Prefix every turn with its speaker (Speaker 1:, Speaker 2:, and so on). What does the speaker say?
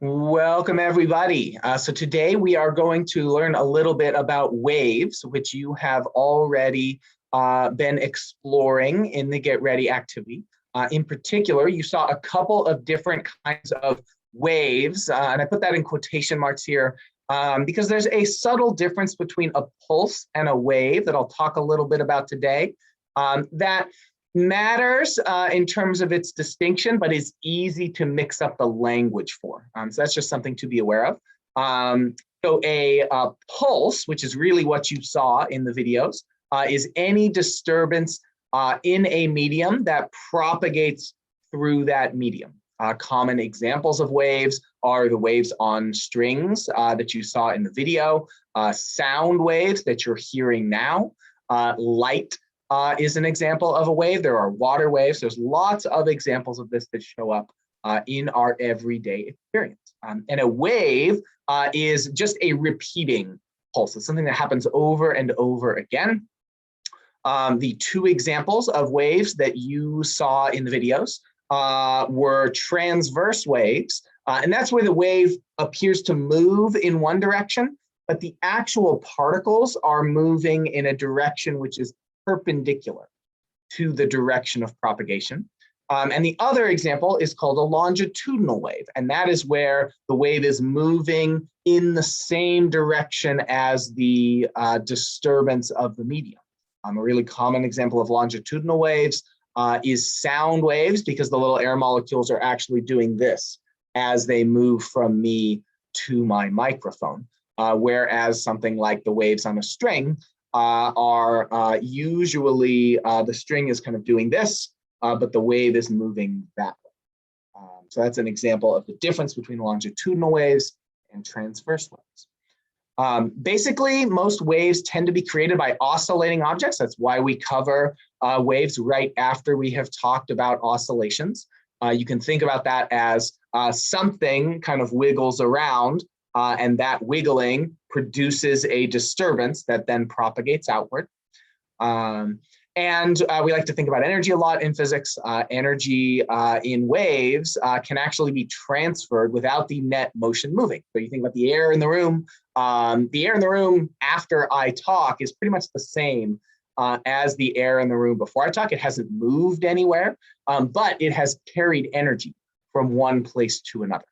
Speaker 1: Welcome, everybody. So today we are going to learn a little bit about waves, which you have already been exploring in the Get Ready activity. In particular, you saw a couple of different kinds of waves, and I put that in quotation marks here because there's a subtle difference between a pulse and a wave that I'll talk a little bit about today. That matters in terms of its distinction, but is easy to mix up the language for. So that's just something to be aware of. So a pulse, which is really what you saw in the videos, is any disturbance in a medium that propagates through that medium. Common examples of waves are the waves on strings that you saw in the video, sound waves that you're hearing now, light is an example of a wave. There are water waves. There's lots of examples of this that show up in our everyday experience. And a wave is just a repeating pulse. It's something that happens over and over again. The two examples of waves that you saw in the videos were transverse waves. And that's where the wave appears to move in one direction, but the actual particles are moving in a direction which is perpendicular to the direction of propagation. And the other example is called a longitudinal wave. And that is where the wave is moving in the same direction as the disturbance of the medium. A really common example of longitudinal waves is sound waves, because the little air molecules are actually doing this as they move from me to my microphone. Whereas something like the waves on a string are usually the string is kind of doing this, but the wave is moving that way. So that's an example of the difference between longitudinal waves and transverse waves. Basically, most waves tend to be created by oscillating objects. That's why we cover waves right after we have talked about oscillations. You can think about that as something kind of wiggles around, and that wiggling produces a disturbance that then propagates outward. And we like to think about energy a lot in physics. Energy in waves can actually be transferred without the net motion moving. So you think about the air in the room. The air in the room after I talk is pretty much the same as the air in the room before I talk. It hasn't moved anywhere, but it has carried energy from one place to another.